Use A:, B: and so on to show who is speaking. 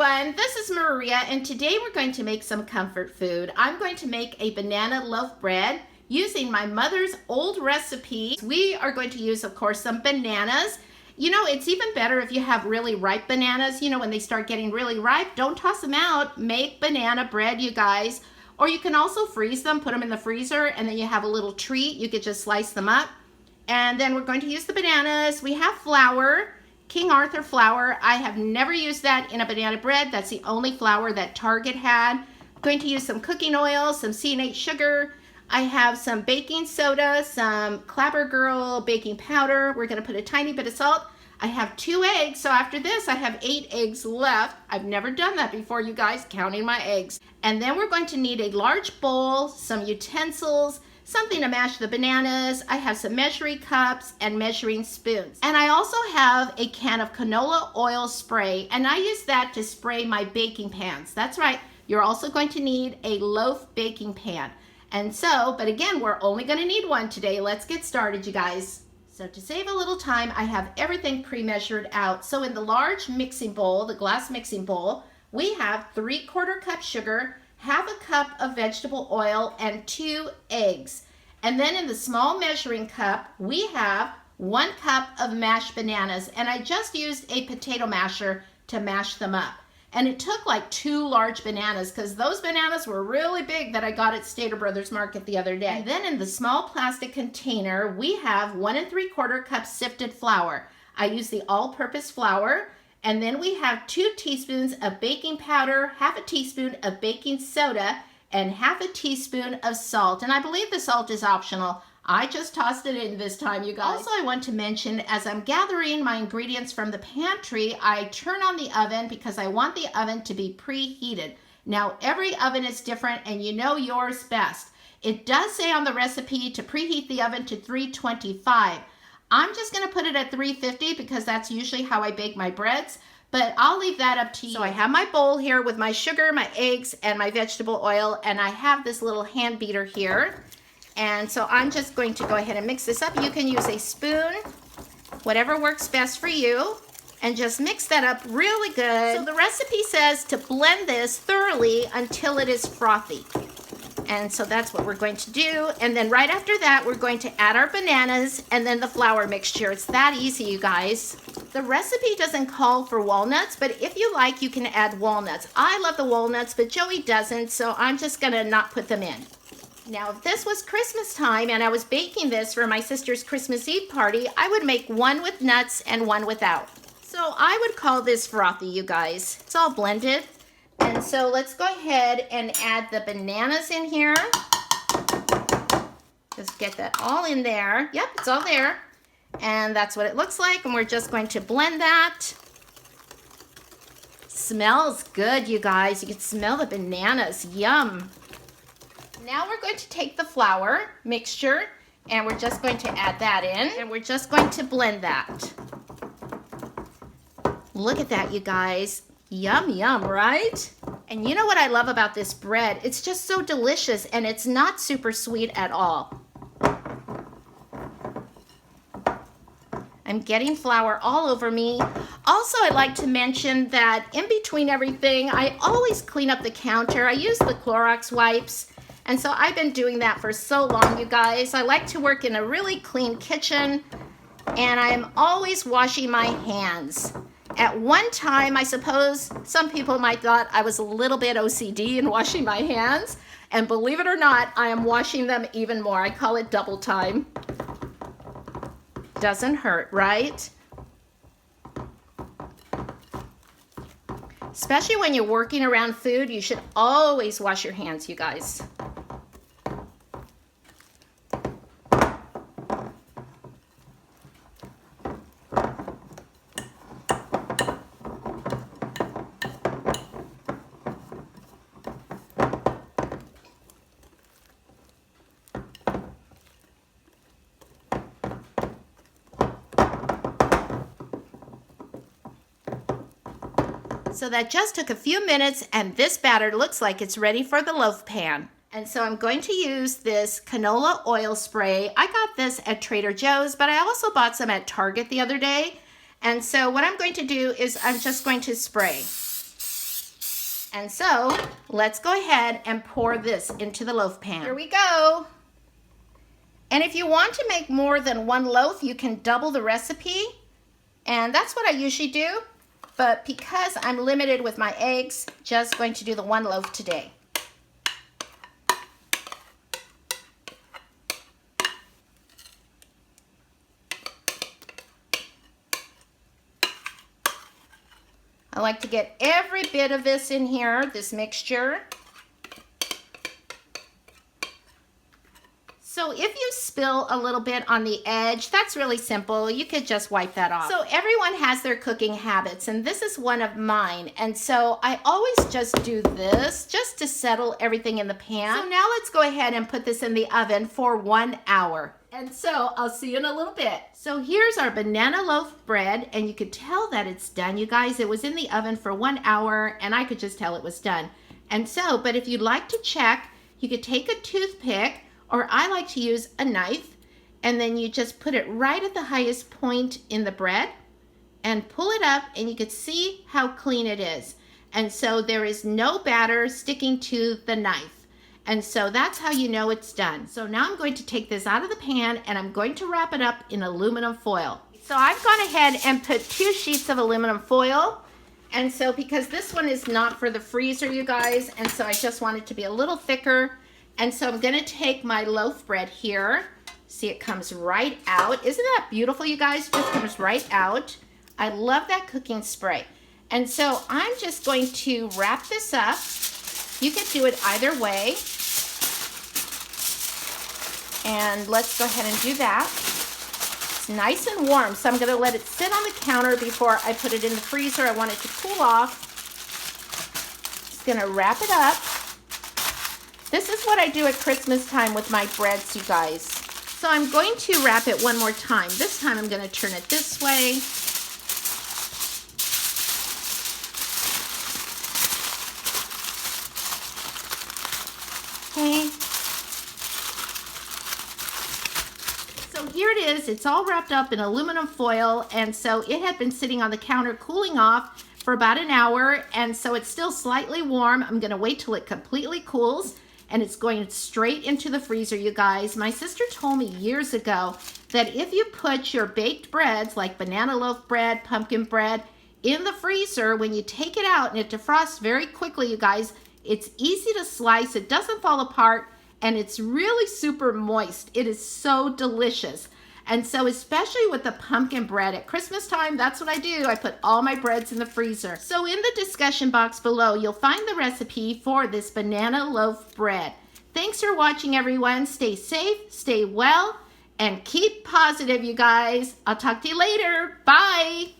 A: everyone, this is Maria and today we're going to make some comfort food. I'm going to make a banana loaf bread using my mother's old recipe. We are going to use, of course, some bananas. You know, it's even better if you have really ripe bananas. You know, when they start getting really ripe, don't toss them out. Make banana bread, you guys. Or you can also freeze them, put them in the freezer, and then you have a little treat. You could just slice them up. And then we're going to use the bananas. We have flour. King Arthur flour. I have never used that in a banana bread. That's the only flour that Target had. I'm going to use some cooking oil, some C&H sugar. I have some baking soda, some Clabber Girl baking powder. We're going to put a tiny bit of salt. I have 2 eggs, so after this I have 8 eggs left. I've never done that before, you guys, counting my eggs. And then we're going to need a large bowl, some utensils, something to mash the bananas. I have some measuring cups and measuring spoons. And I also have a can of canola oil spray, and I use that to spray my baking pans. That's right, you're also going to need a loaf baking pan. And so, but again, we're only gonna need one today. Let's get started, you guys. So to save a little time, I have everything pre-measured out. So in the large mixing bowl, the glass mixing bowl, we have 3/4 cup sugar, 1/2 cup of vegetable oil, and 2 eggs. And then in the small measuring cup, we have 1 cup of mashed bananas. And I just used a potato masher to mash them up. And it took like 2 large bananas because those bananas were really big that I got at Stater Brothers Market the other day. And then in the small plastic container, we have 1 3/4 cups sifted flour. I use the all-purpose flour. And then we have 2 teaspoons of baking powder, 1/2 teaspoon of baking soda, and 1/2 teaspoon of salt. And I believe the salt is optional. I just tossed it in this time, you guys. Also, I want to mention, as I'm gathering my ingredients from the pantry, I turn on the oven because I want the oven to be preheated. Now, every oven is different, and you know yours best. It does say on the recipe to preheat the oven to 325. I'm just going to put it at 350 because that's usually how I bake my breads, but I'll leave that up to you. So I have my bowl here with my sugar, my eggs, and my vegetable oil, and I have this little hand beater here. And so I'm just going to go ahead and mix this up. You can use a spoon, whatever works best for you, and just mix that up really good. So the recipe says to blend this thoroughly until it is frothy. And so that's what we're going to do. And then right after that, we're going to add our bananas and then the flour mixture. It's that easy, you guys. The recipe doesn't call for walnuts, but if you like, you can add walnuts. I love the walnuts, but Joey doesn't, so I'm just gonna not put them in. Now, if this was Christmas time and I was baking this for my sister's Christmas Eve party, I would make one with nuts and one without. So I would call this frothy, you guys. It's all blended. And so let's go ahead and add the bananas in here. Just get that all in there. Yep, it's all there. And that's what it looks like. And we're just going to blend that. Smells good, you guys. You can smell the bananas. Yum. Now we're going to take the flour mixture and we're just going to add that in. And we're just going to blend that. Look at that, you guys. Yum, yum, right? And you know what I love about this bread? It's just so delicious and it's not super sweet at all. I'm getting flour all over me. Also, I'd like to mention that in between everything, I always clean up the counter. I use the Clorox wipes. And so I've been doing that for so long, you guys. I like to work in a really clean kitchen and I am always washing my hands. At one time, I suppose some people might thought I was a little bit OCD in washing my hands. And believe it or not, I am washing them even more. I call it double time. Doesn't hurt, right? Especially when you're working around food, you should always wash your hands, you guys. So that just took a few minutes and this batter looks like it's ready for the loaf pan. And so I'm going to use this canola oil spray. I got this at Trader Joe's, but I also bought some at Target the other day. And so what I'm going to do is I'm just going to spray. And so let's go ahead and pour this into the loaf pan. Here we go. And if you want to make more than one loaf, you can double the recipe. And that's what I usually do. But because I'm limited with my eggs, just going to do the one loaf today. I like to get every bit of this in here, this mixture. So if you spill a little bit on the edge, that's really simple. You could just wipe that off. So everyone has their cooking habits, and this is one of mine. And so I always just do this just to settle everything in the pan. So now let's go ahead and put this in the oven for 1 hour. And so I'll see you in a little bit. So here's our banana loaf bread, and you could tell that it's done, you guys. It was in the oven for 1 hour, and I could just tell it was done. And so, but if you'd like to check, you could take a toothpick, or I like to use a knife, and then you just put it right at the highest point in the bread and pull it up, and you can see how clean it is. And so there is no batter sticking to the knife. And so that's how you know it's done. So now I'm going to take this out of the pan, and I'm going to wrap it up in aluminum foil. So I've gone ahead and put 2 sheets of aluminum foil. And so because this one is not for the freezer, you guys, and so I just want it to be a little thicker. And so I'm gonna take my loaf bread here. See, it comes right out. Isn't that beautiful, you guys? It just comes right out. I love that cooking spray. And so I'm just going to wrap this up. You can do it either way. And let's go ahead and do that. It's nice and warm, so I'm gonna let it sit on the counter before I put it in the freezer. I want it to cool off. Just gonna wrap it up. This is what I do at Christmas time with my breads, you guys. So I'm going to wrap it one more time. This time I'm going to turn it this way. Okay. So here it is. It's all wrapped up in aluminum foil, and so it had been sitting on the counter cooling off for about an hour, and so it's still slightly warm. I'm going to wait till it completely cools. And it's going straight into the freezer, you guys. My sister told me years ago that if you put your baked breads, like banana loaf bread, pumpkin bread, in the freezer, when you take it out and it defrosts very quickly, you guys, it's easy to slice, it doesn't fall apart, and it's really super moist. It is so delicious. And so especially with the pumpkin bread at Christmas time, that's what I do. I put all my breads in the freezer. So in the discussion box below, you'll find the recipe for this banana loaf bread. Thanks for watching, everyone. Stay safe, stay well, and keep positive, you guys. I'll talk to you later. Bye.